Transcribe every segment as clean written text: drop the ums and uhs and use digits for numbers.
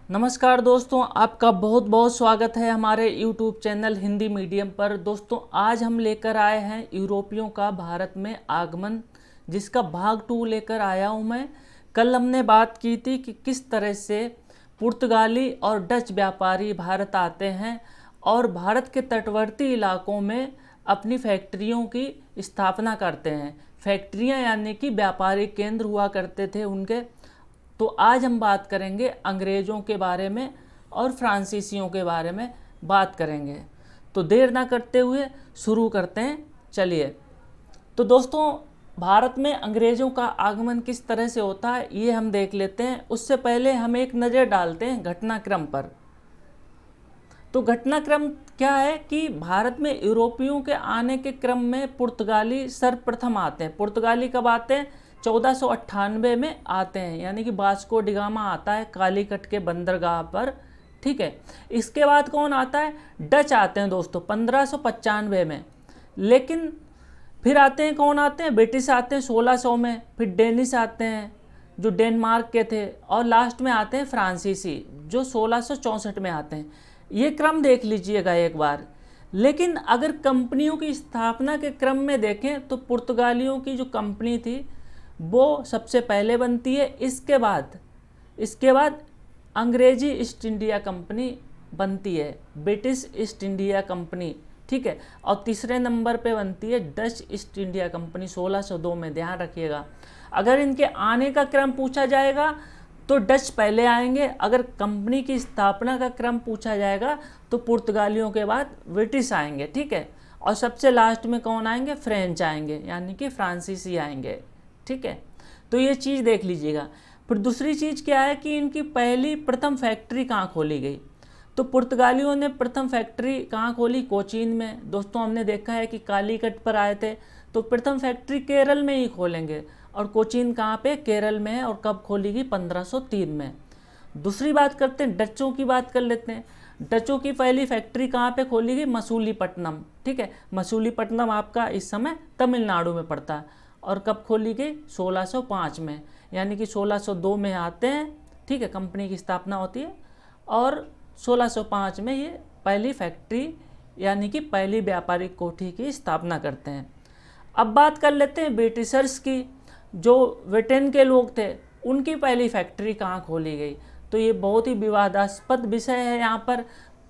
नमस्कार दोस्तों, आपका बहुत बहुत स्वागत है हमारे YouTube चैनल हिंदी मीडियम पर। दोस्तों, आज हम लेकर आए हैं यूरोपियों का भारत में आगमन, जिसका भाग 2 लेकर आया हूं मैं। कल हमने बात की थी कि किस तरह से पुर्तगाली और डच व्यापारी भारत आते हैं और भारत के तटवर्ती इलाकों में अपनी फैक्ट्रियों की स्थापना करते हैं। फैक्ट्रियां यानी कि व्यापारिक केंद्र हुआ करते थे उनके। तो आज हम बात करेंगे अंग्रेज़ों के बारे में और फ्रांसीसियों के बारे में बात करेंगे। तो देर ना करते हुए शुरू करते हैं, चलिए। तो दोस्तों, भारत में अंग्रेज़ों का आगमन किस तरह से होता है ये हम देख लेते हैं। उससे पहले हम एक नज़र डालते हैं घटनाक्रम पर। तो घटनाक्रम क्या है कि भारत में यूरोपियों के आने के क्रम में पुर्तगाली सर्वप्रथम आते हैं। पुर्तगाली कब आते हैं? 1498 में आते हैं, यानी कि वास्को डी गामा आता है कालीकट के बंदरगाह पर। ठीक है, इसके बाद कौन आता है? डच आते हैं दोस्तों 1595 में। लेकिन फिर आते हैं कौन आते हैं? ब्रिटिश आते हैं 1600 में। फिर डेनिश आते हैं जो डेनमार्क के थे, और लास्ट में आते हैं फ्रांसीसी जो 1664 में आते हैं। ये क्रम देख लीजिएगा एक बार। लेकिन अगर कंपनियों की स्थापना के क्रम में देखें तो पुर्तगालियों की जो कंपनी थी वो सबसे पहले बनती है। इसके बाद अंग्रेजी ईस्ट इंडिया कंपनी बनती है, ब्रिटिश ईस्ट इंडिया कंपनी। ठीक है, और तीसरे नंबर पे बनती है डच ईस्ट इंडिया कंपनी 1602 में। ध्यान रखिएगा, अगर इनके आने का क्रम पूछा जाएगा तो डच पहले आएंगे। अगर कंपनी की स्थापना का क्रम पूछा जाएगा तो पुर्तगालियों के बाद ब्रिटिश आएंगे। ठीक है, और सबसे लास्ट में कौन आएंगे? फ्रेंच आएंगे, यानी कि फ्रांसीसी आएंगे। ठीक है, तो ये चीज़ देख लीजिएगा। फिर दूसरी चीज़ क्या है कि इनकी प्रथम फैक्ट्री कहाँ खोली गई? तो पुर्तगालियों ने प्रथम फैक्ट्री कहाँ खोली? कोचीन में। दोस्तों, हमने देखा है कि कालीकट पर आए थे, तो प्रथम फैक्ट्री केरल में ही खोलेंगे। और कोचीन कहाँ पे? केरल में है। और कब खोली गई? 1503 में। दूसरी बात करते हैं, डचों की बात कर लेते हैं। डचों की पहली फैक्ट्री कहाँ पे खोली गई? मसूलीपट्टनम। ठीक है, मसूलीपट्टनम आपका इस समय तमिलनाडु में पड़ता है। और कब खोली गई? 1605 में, यानी कि 1602 में आते हैं। ठीक है, कंपनी की स्थापना होती है और 1605 में ये पहली फैक्ट्री यानी कि पहली व्यापारिक कोठी की स्थापना करते हैं। अब बात कर लेते हैं ब्रिटिशर्स की। जो ब्रिटेन के लोग थे उनकी पहली फैक्ट्री कहाँ खोली गई? तो ये बहुत ही विवादास्पद विषय है। यहाँ पर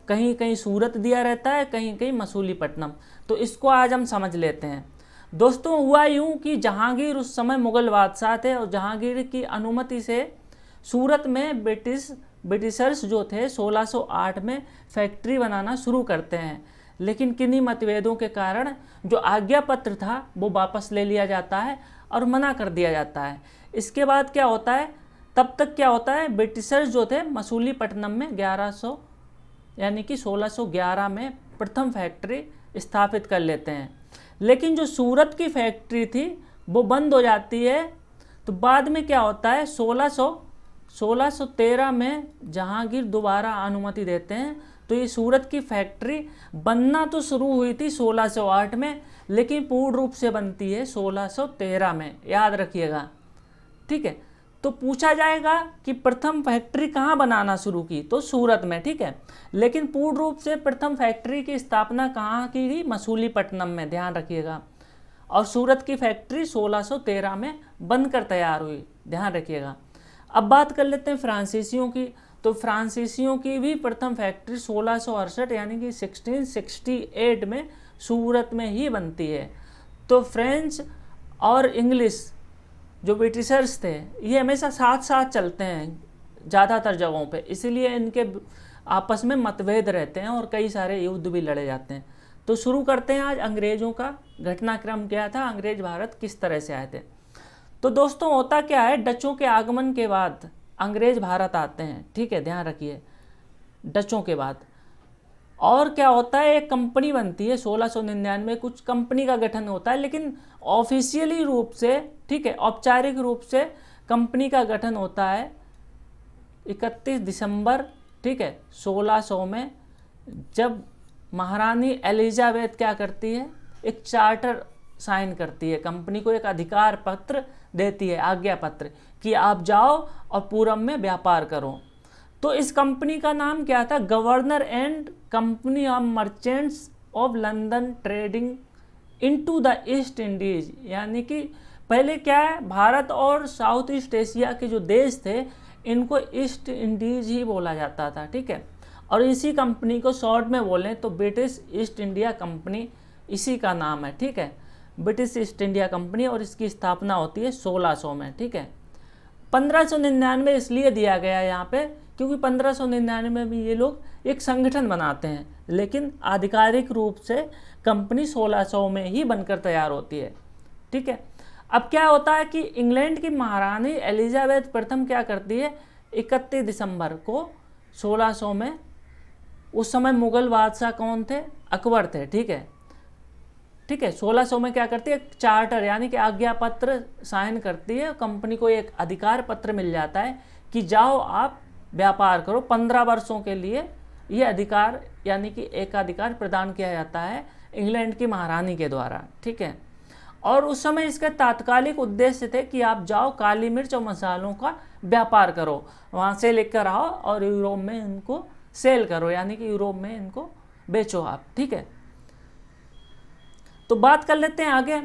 कहीं कहीं सूरत दिया रहता है, कहीं कहीं मसूलीपट्टनम। तो इसको आज हम समझ लेते हैं। दोस्तों, हुआ यूँ कि जहांगीर उस समय मुग़ल बादशाह थे और जहांगीर की अनुमति से सूरत में ब्रिटिशर्स जो थे 1608 में फैक्ट्री बनाना शुरू करते हैं। लेकिन किन्हीं मतभेदों के कारण जो आज्ञा पत्र था वो वापस ले लिया जाता है और मना कर दिया जाता है। इसके बाद क्या होता है? तब तक क्या होता है? ब्रिटिशर्स जो थे मसूलीपट्टनम में 1100 यानी कि 1611 में प्रथम फैक्ट्री स्थापित कर लेते हैं। लेकिन जो सूरत की फैक्ट्री थी वो बंद हो जाती है। तो बाद में क्या होता है? 1613 में जहांगीर दोबारा अनुमति देते हैं। तो ये सूरत की फैक्ट्री बनना तो शुरू हुई थी 1608 में, लेकिन पूर्ण रूप से बनती है 1613 में। याद रखिएगा। ठीक है, तो पूछा जाएगा कि प्रथम फैक्ट्री कहाँ बनाना शुरू की? तो सूरत में। ठीक है, लेकिन पूर्ण रूप से प्रथम फैक्ट्री की स्थापना कहाँ की गई? मसूलीपट्टनम में। ध्यान रखिएगा। और सूरत की फैक्ट्री 1613 में बनकर तैयार हुई। ध्यान रखिएगा। अब बात कर लेते हैं फ्रांसीसियों की। तो फ्रांसीसियों की भी प्रथम फैक्ट्री 1668 यानी कि 1668 में सूरत में ही बनती है। तो फ्रेंच और इंग्लिश जो ब्रिटिशर्स थे ये हमेशा साथ साथ चलते हैं ज़्यादातर जगहों पे, इसीलिए इनके आपस में मतभेद रहते हैं और कई सारे युद्ध भी लड़े जाते हैं। तो शुरू करते हैं आज अंग्रेज़ों का घटनाक्रम क्या था, अंग्रेज भारत किस तरह से आए थे। तो दोस्तों, होता क्या है? डचों के आगमन के बाद अंग्रेज भारत आते हैं। ठीक है, ध्यान रखिए, डचों के बाद। और क्या होता है? एक कंपनी बनती है 1699, कुछ कंपनी का गठन होता है। लेकिन ऑफिशियली रूप से, ठीक है, औपचारिक रूप से कंपनी का गठन होता है 31 दिसंबर, ठीक है, 1600 में, जब महारानी एलिजाबेथ क्या करती है? एक चार्टर साइन करती है, कंपनी को एक अधिकार पत्र देती है, आज्ञा पत्र, कि आप जाओ और पूरब में व्यापार करो। तो इस कंपनी का नाम क्या था? Governor and company of merchants of London trading into the east Indies. यानी कि पहले क्या है, भारत और साउथ ईस्ट एशिया के जो देश थे इनको ईस्ट इंडीज ही बोला जाता था, ठीक है। और इसी कंपनी को शॉर्ट में बोलें तो ब्रिटिश ईस्ट इंडिया कंपनी इसी का नाम है, ठीक है, ब्रिटिश ईस्ट इंडिया कंपनी। और इसकी स्थापना होती है 1600 में, ठीक है। 1599 इसलिए दिया गया है यहाँ पे क्योंकि 1599 में भी ये लोग एक संगठन बनाते हैं, लेकिन आधिकारिक रूप से कंपनी 1600 में ही बनकर तैयार होती है, ठीक है। अब क्या होता है कि इंग्लैंड की महारानी एलिजाबेथ प्रथम क्या करती है, 31 दिसंबर को 1600 में, उस समय मुगल बादशाह कौन थे? अकबर थे, ठीक है, ठीक है। 1600 में क्या करती है, एक चार्टर यानी कि आज्ञा पत्र साइन करती है। कंपनी को एक अधिकार पत्र मिल जाता है कि जाओ आप व्यापार करो। 15 वर्षों के लिए ये अधिकार यानी कि एकाधिकार प्रदान किया जाता है इंग्लैंड की महारानी के द्वारा, ठीक है। और उस समय इसके तात्कालिक उद्देश्य थे कि आप जाओ काली मिर्च और मसालों का व्यापार करो, वहाँ से लेकर आओ और यूरोप में इनको सेल करो, यानी कि यूरोप में इनको बेचो आप, ठीक है। तो बात कर लेते हैं आगे।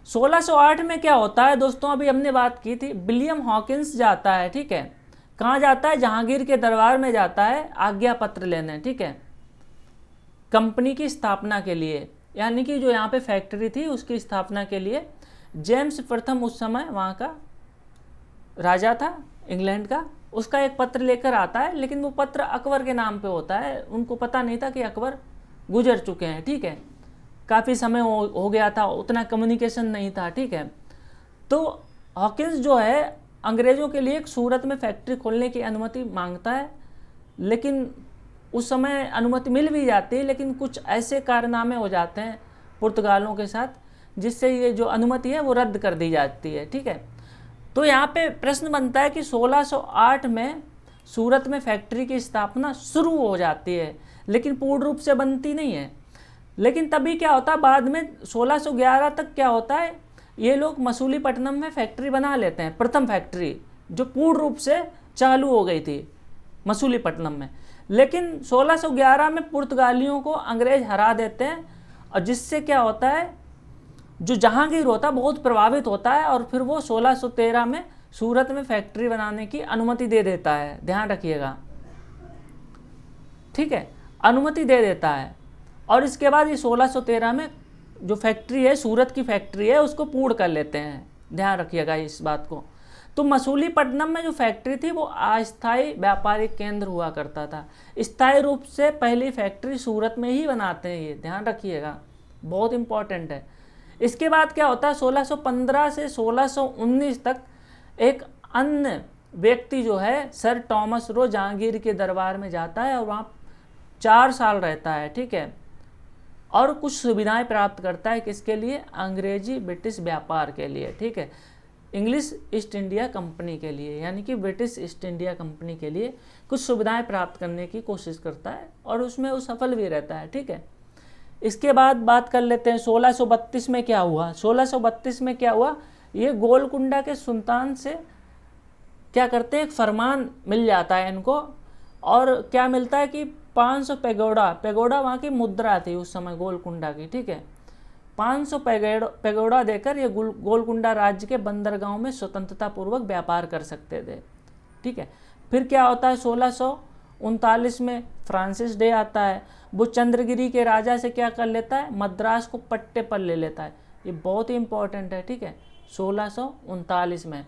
1608 में क्या होता है दोस्तों, अभी हमने बात की थी, विलियम हॉकिंस जाता है, ठीक है। कहाँ जाता है? जहांगीर के दरबार में जाता है आज्ञा पत्र लेने, ठीक है, कंपनी की स्थापना के लिए, यानी कि जो यहाँ पे फैक्ट्री थी उसकी स्थापना के लिए। जेम्स प्रथम उस समय वहाँ का राजा था इंग्लैंड का, उसका एक पत्र लेकर आता है, लेकिन वो पत्र अकबर के नाम पे होता है। उनको पता नहीं था कि अकबर गुजर चुके हैं, ठीक है, काफ़ी समय हो गया था, उतना कम्युनिकेशन नहीं था, ठीक है। तो हॉकिंस जो है अंग्रेज़ों के लिए एक सूरत में फैक्ट्री खोलने की अनुमति मांगता है, लेकिन उस समय अनुमति मिल भी जाती है, लेकिन कुछ ऐसे कारनामे हो जाते हैं पुर्तगालों के साथ जिससे ये जो अनुमति है वो रद्द कर दी जाती है, ठीक है। तो यहाँ पे प्रश्न बनता है कि 1608 में सूरत में फैक्ट्री की स्थापना शुरू हो जाती है, लेकिन पूर्ण रूप से बनती नहीं है। लेकिन तभी क्या होता है, बाद में 1611 तक क्या होता है, ये लोग मसूलीपट्टनम में फैक्ट्री बना लेते हैं, प्रथम फैक्ट्री जो पूर्ण रूप से चालू हो गई थी मसूलीपट्टनम में। लेकिन 1611 में पुर्तगालियों को अंग्रेज हरा देते हैं, और जिससे क्या होता है, जो जहांगीर होता है बहुत प्रभावित होता है, और फिर वो 1613 में सूरत में फैक्ट्री बनाने की अनुमति दे देता है, ध्यान रखिएगा, ठीक है, अनुमति दे देता है। और इसके बाद ये 1613 में जो फैक्ट्री है, सूरत की फैक्ट्री है, उसको पूर्ण कर लेते हैं, ध्यान रखिएगा इस बात को। तो मसूलीपट्टनम में जो फैक्ट्री थी वो अस्थायी व्यापारिक केंद्र हुआ करता था। स्थायी रूप से पहली फैक्ट्री सूरत में ही बनाते हैं, ये ध्यान रखिएगा, बहुत इंपॉर्टेंट है। इसके बाद क्या होता है, 1615 से 1619 तक एक अन्य व्यक्ति जो है सर टॉमस रो जहांगीर के दरबार में जाता है और वहाँ 4 साल रहता है, ठीक है, और कुछ सुविधाएं प्राप्त करता है, किसके लिए? अंग्रेजी ब्रिटिश व्यापार के लिए, ठीक है, इंग्लिश ईस्ट इंडिया कंपनी के लिए, यानी कि ब्रिटिश ईस्ट इंडिया कंपनी के लिए कुछ सुविधाएं प्राप्त करने की कोशिश करता है, और उसमें वो सफल भी रहता है, ठीक है। इसके बाद बात कर लेते हैं 1632 में क्या हुआ। 1632 में क्या हुआ, ये गोलकुंडा के सुल्तान से क्या करते हैं, एक फरमान मिल जाता है इनको, और क्या मिलता है कि 500 पेगोडा वहाँ की मुद्रा थी उस समय गोलकुंडा की, ठीक है, 500 पेगोडा देकर ये गोलकुंडा राज्य के बंदरगांव में स्वतंत्रता पूर्वक व्यापार कर सकते थे, ठीक है। फिर क्या होता है, 1639 में फ्रांसिस डे आता है, वो चंद्रगिरी के राजा से क्या कर लेता है, मद्रास को पट्टे पर ले लेता है, ये बहुत ही इंपॉर्टेंट है, ठीक है, 1639 में।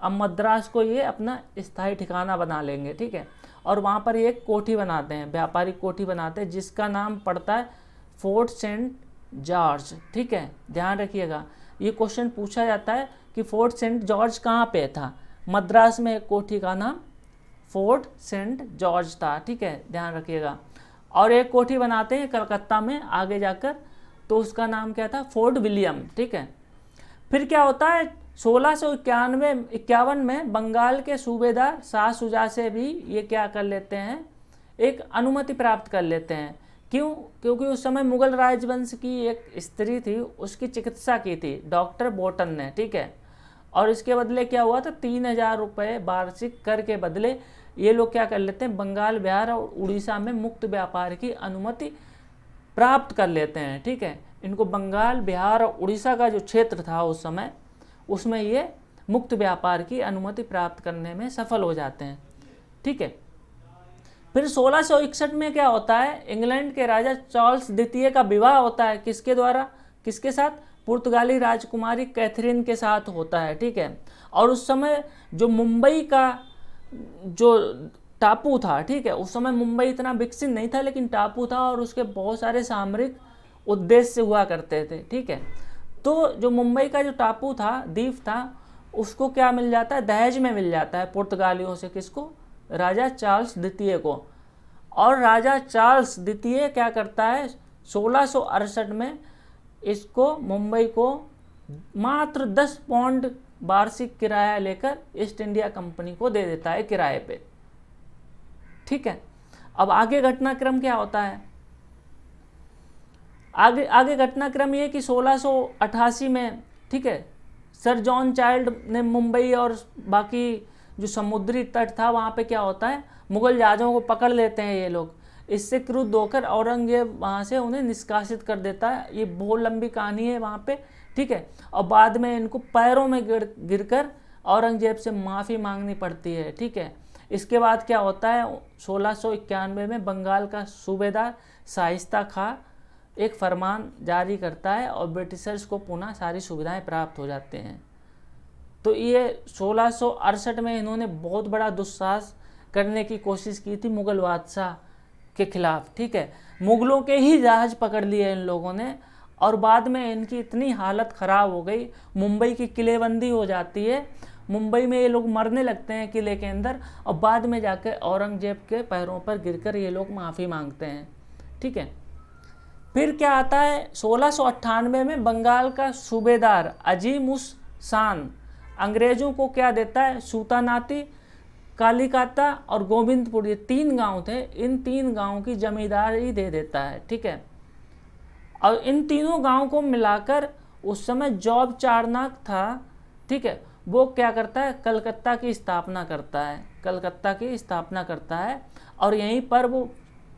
अब मद्रास को ये अपना स्थायी ठिकाना बना लेंगे, ठीक है, और वहाँ पर एक कोठी बनाते हैं, व्यापारिक कोठी बनाते हैं, जिसका नाम पड़ता है फोर्ट सेंट जॉर्ज, ठीक है, ध्यान रखिएगा। ये क्वेश्चन पूछा जाता है कि फोर्ट सेंट जॉर्ज कहाँ पे था। मद्रास में एक कोठी का नाम फोर्ट सेंट जॉर्ज था, ठीक है, ध्यान रखिएगा। और एक कोठी बनाते हैं कलकत्ता में आगे जाकर, तो उसका नाम क्या था, फोर्ट विलियम, ठीक है। फिर क्या होता है, 1651 में बंगाल के सूबेदार शाह शुजा से भी ये क्या कर लेते हैं, एक अनुमति प्राप्त कर लेते हैं। क्यों? क्योंकि उस समय मुगल राजवंश की एक स्त्री थी, उसकी चिकित्सा की थी डॉक्टर बोटन ने, ठीक है, और इसके बदले क्या हुआ था, 3000 रुपये वार्षिक कर के बदले ये लोग क्या कर लेते हैं, बंगाल, बिहार और उड़ीसा में मुक्त व्यापार की अनुमति प्राप्त कर लेते हैं। ठीक है, इनको बंगाल, बिहार और उड़ीसा का जो क्षेत्र था उस समय, उसमें ये मुक्त व्यापार की अनुमति प्राप्त करने में सफल हो जाते हैं। ठीक है, फिर 1661 में क्या होता है, इंग्लैंड के राजा चार्ल्स द्वितीय का विवाह होता है। किसके द्वारा, किसके साथ, पुर्तगाली राजकुमारी कैथरीन के साथ होता है। ठीक है, और उस समय जो मुंबई का जो टापू था, ठीक है, उस समय मुंबई इतना विकसित नहीं था, लेकिन टापू था और उसके बहुत सारे सामरिक उद्देश्य हुआ करते थे। ठीक है, तो जो मुंबई का जो टापू था, द्वीप था, उसको क्या मिल जाता है, दहेज में मिल जाता है पुर्तगालियों से। किसको, राजा चार्ल्स द्वितीय को। और राजा चार्ल्स द्वितीय क्या करता है, 1668 में इसको, मुंबई को मात्र 10 पाउंड वार्षिक किराया लेकर ईस्ट इंडिया कंपनी को दे देता है किराए पे। ठीक है, अब आगे घटनाक्रम क्या होता है, आगे घटनाक्रम ये कि 1688 में, ठीक है, सर जॉन चाइल्ड ने मुंबई और बाकी जो समुद्री तट था वहाँ पे क्या होता है, मुगल जहाज़ों को पकड़ लेते हैं ये लोग। इससे क्रुद्ध होकर औरंगजेब वहाँ से उन्हें निष्कासित कर देता है। ये बहुत लंबी कहानी है वहाँ पे। ठीक है, और बाद में इनको पैरों में गिरकर औरंगजेब से माफ़ी मांगनी पड़ती है। ठीक है, इसके बाद क्या होता है, 1691 में बंगाल का सूबेदार शाइस्ता खां एक फरमान जारी करता है और ब्रिटिशर्स को पुनः सारी सुविधाएं प्राप्त हो जाते हैं। तो ये 1668 में इन्होंने बहुत बड़ा दुस्साहस करने की कोशिश की थी मुगल बादशाह के खिलाफ। ठीक है, मुगलों के ही जहाज पकड़ लिए इन लोगों ने, और बाद में इनकी इतनी हालत ख़राब हो गई, मुंबई की किलेबंदी हो जाती है, मुंबई में ये लोग मरने लगते हैं किले के अंदर, और बाद में जाकर औरंगजेब के पैरों पर गिरकर ये लोग माफ़ी मांगते हैं। ठीक है, फिर क्या आता है, 1698 में बंगाल का सूबेदार अजीम उस शान अंग्रेज़ों को क्या देता है, सूतानाती, कालिकाता और गोविंदपुर, ये 3 गांव थे, इन 3 गांवों की जमींदारी दे देता है। ठीक है, और इन तीनों गांव को मिलाकर उस समय जॉब चारनाक था, ठीक है, वो क्या करता है, कलकत्ता की स्थापना करता है, कलकत्ता की स्थापना करता है। और यहीं पर वो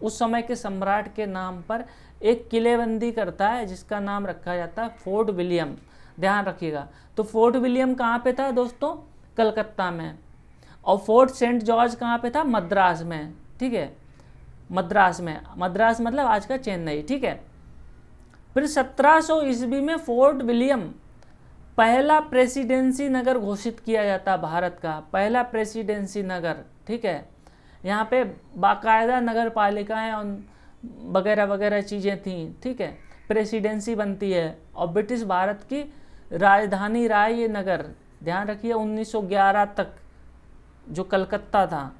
उस समय के सम्राट के नाम पर एक किलेबंदी करता है जिसका नाम रखा जाता है फोर्ट विलियम। ध्यान रखिएगा, तो फोर्ट विलियम कहाँ पे था दोस्तों, कलकत्ता में। और फोर्ट सेंट जॉर्ज कहाँ पे था, मद्रास में। ठीक है, मद्रास में, मद्रास मतलब आज का चेन्नई। ठीक है, फिर 1700 ईस्वी में फोर्ट विलियम पहला प्रेसिडेंसी नगर घोषित किया जाता है, भारत का पहला प्रेसिडेंसी नगर। ठीक है, यहाँ पे बाकायदा नगर पालिकाएँ और वगैरह वगैरह चीज़ें थीं। ठीक है, प्रेसिडेंसी बनती है और ब्रिटिश भारत की राजधानी रहा ये नगर। ध्यान रखिए, 1911 तक जो कलकत्ता था,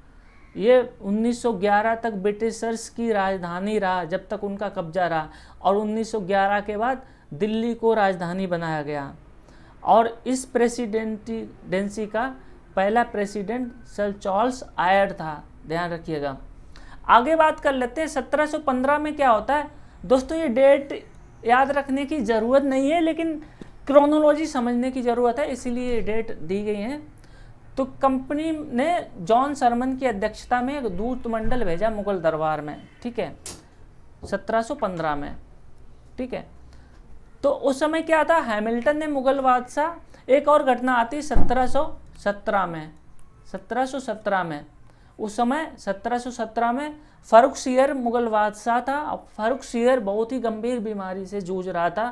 ये 1911 तक ब्रिटिशर्स की राजधानी रहा, जब तक उनका कब्जा रहा। और 1911 के बाद दिल्ली को राजधानी बनाया गया। और इस प्रेसिडेंसी का पहला प्रेसिडेंट सर चार्ल्स आयर था। ध्यान रखिएगा। आगे बात कर लेते हैं 1715 में क्या होता है दोस्तों। ये डेट याद रखने की ज़रूरत नहीं है, लेकिन क्रोनोलॉजी समझने की ज़रूरत है, इसीलिए ये डेट दी गई है। तो कंपनी ने जॉन सरमन की अध्यक्षता में एक दूत मंडल भेजा मुगल दरबार में। ठीक है, 1715 में। ठीक है, तो उस समय क्या था, हैमिल्टन ने मुगल बादशाह, एक और घटना आती 1717 में। 1717 में उस समय 1717 में फर्रुखसियर मुगल बादशाह था। अब फर्रुखसियर बहुत ही गंभीर बीमारी से जूझ रहा था।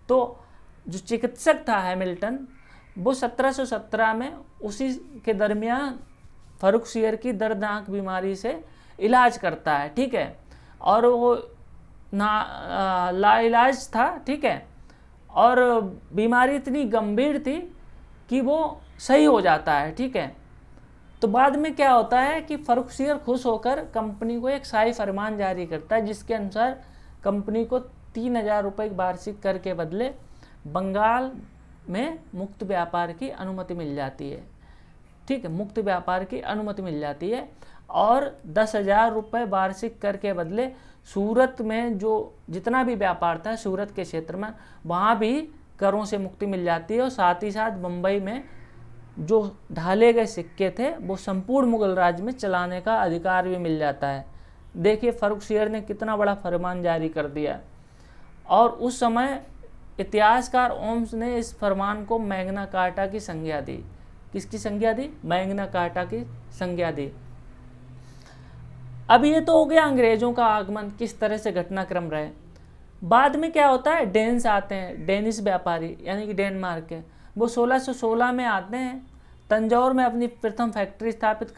तो जो चिकित्सक था हैमिल्टन, वो 1717 में उसी के दरमियान फर्रुखसियर की दर्दनाक बीमारी से इलाज करता है। ठीक है, और वो लाइलाज था। ठीक है, और बीमारी इतनी गंभीर थी कि वो सही हो जाता है। ठीक है, तो बाद में क्या होता है कि फर्रुखसियर खुश होकर कंपनी को एक शाही फरमान जारी करता है, जिसके अनुसार कंपनी को 3000 रुपये वार्षिक कर के बदले बंगाल में मुक्त व्यापार की अनुमति मिल जाती है। ठीक है, मुक्त व्यापार की अनुमति मिल जाती है। और 10,000 रुपये वार्षिक कर के बदले सूरत में जो जितना भी व्यापार था सूरत के क्षेत्र में, वहाँ भी करों से मुक्ति मिल जाती है। और साथ ही साथ मुंबई में जो ढाले गए सिक्के थे वो संपूर्ण मुगल राज में चलाने का अधिकार भी मिल जाता है। देखिए फर्रुखसियर ने कितना बड़ा फरमान जारी कर दिया। और उस समय इतिहासकार ओम्स ने इस फरमान को मैग्ना कार्टा की संज्ञा दी। किसकी संज्ञा दी? मैग्ना कार्टा की संज्ञा दी। अब ये तो हो गया अंग्रेजों का आगमन, किस तरह से घटनाक्रम रहे। बाद में क्या होता है, डेन्स आते हैं, डेनिश व्यापारी यानी कि डेनमार्क के, वो 1616 में आते हैं, तंजौर में अपनी प्रथम फैक्ट्री स्थापित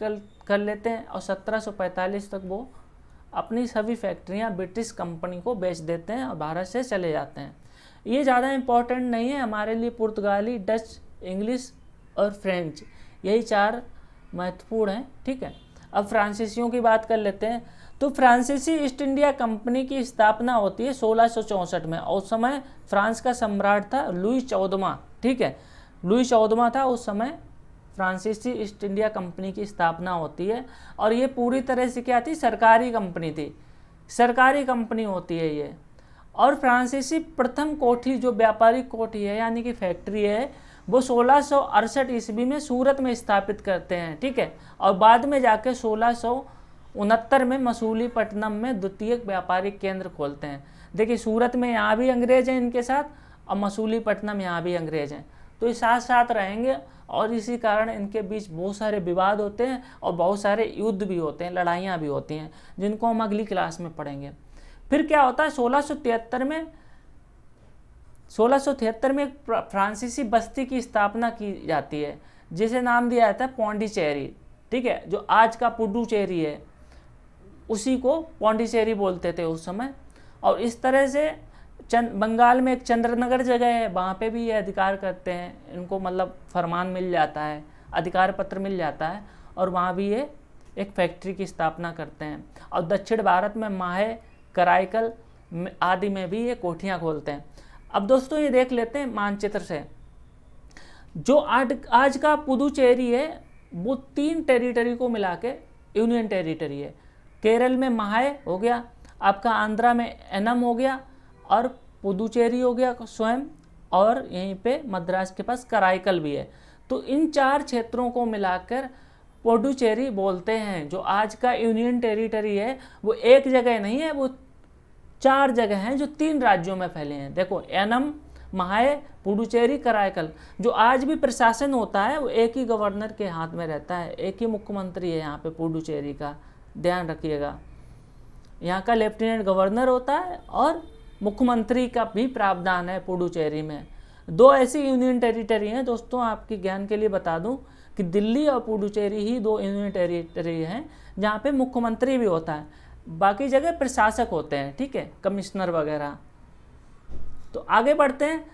कर लेते हैं और 1745 तक वो अपनी सभी फैक्ट्रियां ब्रिटिश कंपनी को बेच देते हैं और भारत से चले जाते हैं। ये ज़्यादा इम्पोर्टेंट नहीं है हमारे लिए, पुर्तगाली, डच, इंग्लिश और फ्रेंच, यही 4 महत्वपूर्ण हैं। ठीक है, अब फ्रांसीसियों की बात कर लेते हैं। तो फ्रांसीसी ईस्ट इंडिया कंपनी की स्थापना होती है 1664 में और उस समय फ्रांस का सम्राट था लुई 14वां। ठीक है, लुई 14वां था उस समय। फ्रांसीसी ईस्ट इंडिया कंपनी की स्थापना होती है और ये पूरी तरह से क्या थी, सरकारी कंपनी थी, सरकारी कंपनी होती है ये। और फ्रांसीसी प्रथम कोठी जो व्यापारिक कोठी है यानी कि फैक्ट्री है, वो 1668 ईस्वी में सूरत में स्थापित करते हैं। ठीक है, और बाद में जाके 1669 में मसूलीपट्टनम में द्वितीय व्यापारिक केंद्र खोलते हैं। देखिए सूरत में यहाँ भी अंग्रेज हैं इनके साथ और मसूलीपट्टनम यहाँ भी अंग्रेज हैं, तो ये साथ साथ रहेंगे और इसी कारण इनके बीच बहुत सारे विवाद होते हैं और बहुत सारे युद्ध भी होते हैं, लड़ाइयाँ भी होती हैं, जिनको हम अगली क्लास में पढ़ेंगे। फिर क्या होता है, 1673 में एक फ्रांसीसी बस्ती की स्थापना की जाती है जिसे नाम दिया जाता है पौंडीचेरी। ठीक है, जो आज का पुडुचेरी है उसी को पौंडीचेरी बोलते थे उस समय। और इस तरह से बंगाल में एक चंद्रनगर जगह है, वहाँ पे भी ये अधिकार करते हैं, इनको मतलब फरमान मिल जाता है, अधिकार पत्र मिल जाता है और वहाँ भी ये एक फैक्ट्री की स्थापना करते हैं। और दक्षिण भारत में माहे, कराईकल आदि में भी ये कोठियाँ खोलते हैं। अब दोस्तों ये देख लेते हैं मानचित्र से, जो आज का पुदुचेरी है वो 3 टेरिटरी को मिला के यूनियन टेरिटरी है। केरल में माहे हो गया, आपका आंध्रा में एनम हो गया और पुदुचेरी हो गया स्वयं, और यहीं पे मद्रास के पास कराईकल भी है। तो इन 4 क्षेत्रों को मिलाकर पुडुचेरी बोलते हैं। जो आज का यूनियन टेरिटरी है वो एक जगह नहीं है, वो 4 जगह हैं जो 3 राज्यों में फैले हैं। देखो एनम, माहे, पुडुचेरी, कराईकल। जो आज भी प्रशासन होता है वो एक ही गवर्नर के हाथ में रहता है, एक ही मुख्यमंत्री है यहाँ पे पुडुचेरी का, ध्यान रखिएगा। यहाँ का लेफ्टिनेंट गवर्नर होता है और मुख्यमंत्री का भी प्रावधान है पुडुचेरी में। 2 ऐसी यूनियन टेरिटरी हैं दोस्तों, आपके ज्ञान के लिए बता दूं कि दिल्ली और पुडुचेरी ही 2 यूनियन टेरिटरी हैं जहाँ पे मुख्यमंत्री भी होता है, बाकी जगह प्रशासक होते हैं। ठीक है, कमिश्नर वगैरह। तो आगे बढ़ते हैं।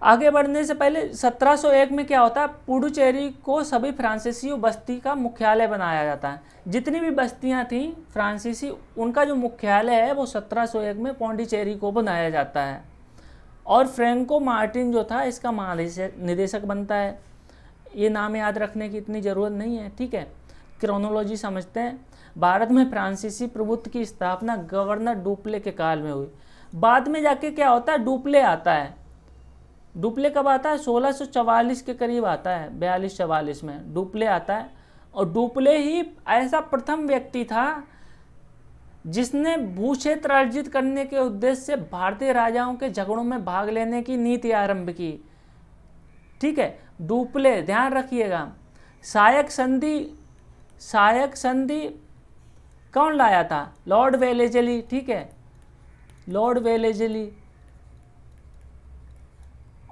आगे बढ़ने से पहले 1701 में क्या होता है, पुडुचेरी को सभी फ्रांसीसी बस्ती का मुख्यालय बनाया जाता है। जितनी भी बस्तियां थीं फ्रांसीसी, उनका जो मुख्यालय है वो 1701 में पौंडीचेरी को बनाया जाता है। और फ्रैंको मार्टिन जो था इसका महानिदेशक बनता है। ये नाम याद रखने की इतनी ज़रूरत नहीं है। ठीक है, क्रोनोलॉजी समझते हैं। भारत में फ्रांसीसी प्रभुत्व की स्थापना गवर्नर डुप्ले के काल में हुई। बाद में जाके क्या होता है, डुप्ले आता है। डुप्ले कब आता है, 1644 के करीब आता है, 42-44 में डुप्ले आता है। और डुप्ले ही ऐसा प्रथम व्यक्ति था जिसने भूक्षेत्र अर्जित करने के उद्देश्य से भारतीय राजाओं के झगड़ों में भाग लेने की नीति आरंभ की। ठीक है, डुप्ले, ध्यान रखिएगा। सायक संधि कौन लाया था, लॉर्ड वेलेजली। ठीक है, लॉर्ड वेलेजली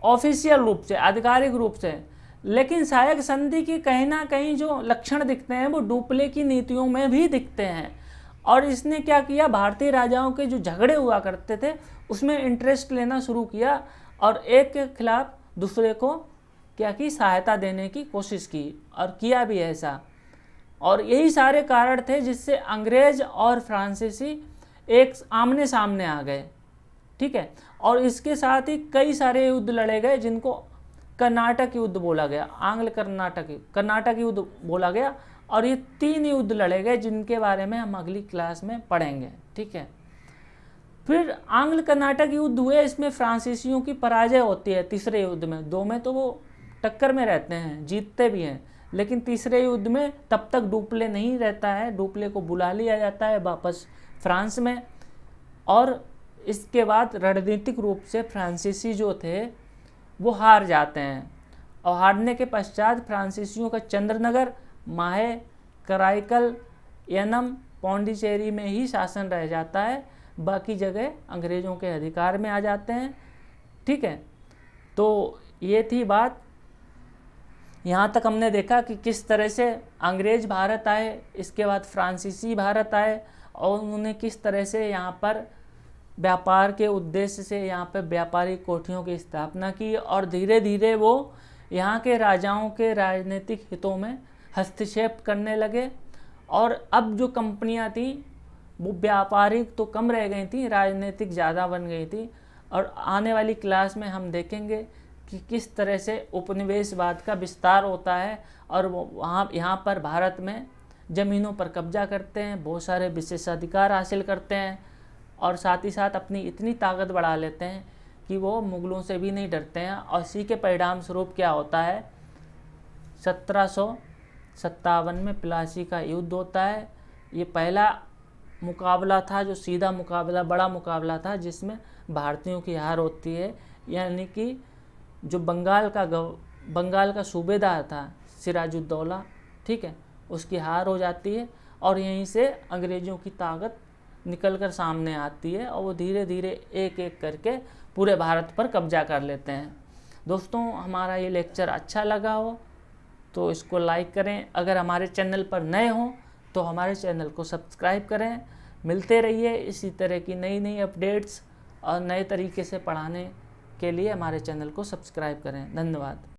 ऑफिशियल रूप से, आधिकारिक रूप से। लेकिन सायक संधि की कहीं ना कहीं जो लक्षण दिखते हैं वो डुप्ले की नीतियों में भी दिखते हैं। और इसने क्या किया, भारतीय राजाओं के जो झगड़े हुआ करते थे उसमें इंटरेस्ट लेना शुरू किया और एक के खिलाफ दूसरे को क्या की, सहायता देने की कोशिश की और किया भी ऐसा। और यही सारे कारण थे जिससे अंग्रेज और फ्रांसीसी एक आमने सामने आ गए। ठीक है, और इसके साथ ही कई सारे युद्ध लड़े गए जिनको कर्नाटक युद्ध बोला गया, आंग्ल कर्नाटक युद्ध बोला गया। और ये 3 युद्ध लड़े गए जिनके बारे में हम अगली क्लास में पढ़ेंगे। ठीक है, फिर आंग्ल कर्नाटक युद्ध हुए, इसमें फ्रांसीसियों की पराजय होती है तीसरे युद्ध में। 2 में तो वो टक्कर में रहते हैं, जीतते भी हैं, लेकिन तीसरे युद्ध में तब तक डुप्ले नहीं रहता है, डुप्ले को बुला लिया जाता है वापस फ्रांस में। और इसके बाद रणनीतिक रूप से फ्रांसीसी जो थे वो हार जाते हैं, और हारने के पश्चात फ्रांसीसियों का चंद्रनगर, माहे, कराईकल, एनम, पौंडीचेरी में ही शासन रह जाता है, बाकी जगह अंग्रेज़ों के अधिकार में आ जाते हैं। ठीक है, तो ये थी बात। यहाँ तक हमने देखा कि किस तरह से अंग्रेज़ भारत आए, इसके बाद फ्रांसीसी भारत आए, और उन्होंने किस तरह से यहाँ पर व्यापार के उद्देश्य से यहाँ पर व्यापारिक कोठियों की स्थापना की, और धीरे धीरे वो यहाँ के राजाओं के राजनीतिक हितों में हस्तक्षेप करने लगे। और अब जो कंपनियाँ थीं वो व्यापारिक तो कम रह गई थी, राजनीतिक ज़्यादा बन गई थी। और आने वाली क्लास में हम देखेंगे कि किस तरह से उपनिवेशवाद का विस्तार होता है, और वहाँ यहाँ पर भारत में ज़मीनों पर कब्जा करते हैं, बहुत सारे विशेषाधिकार हासिल करते हैं, और साथ ही साथ अपनी इतनी ताकत बढ़ा लेते हैं कि वो मुगलों से भी नहीं डरते हैं। और इसी के परिणाम स्वरूप क्या होता है, 1757 में प्लासी का युद्ध होता है। ये पहला मुकाबला था, जो सीधा मुकाबला, बड़ा मुकाबला था, जिसमें भारतीयों की हार होती है। यानी कि जो बंगाल का सूबेदार था सिराजुद्दौला, ठीक है, उसकी हार हो जाती है, और यहीं से अंग्रेज़ों की ताकत निकलकर सामने आती है, और वो धीरे धीरे एक एक करके पूरे भारत पर कब्जा कर लेते हैं। दोस्तों, हमारा ये लेक्चर अच्छा लगा हो तो इसको लाइक करें। अगर हमारे चैनल पर नए हों तो हमारे चैनल को सब्सक्राइब करें। मिलते रहिए इसी तरह की नई नई अपडेट्स और नए तरीके से पढ़ाने के लिए हमारे चैनल को सब्सक्राइब करें। धन्यवाद।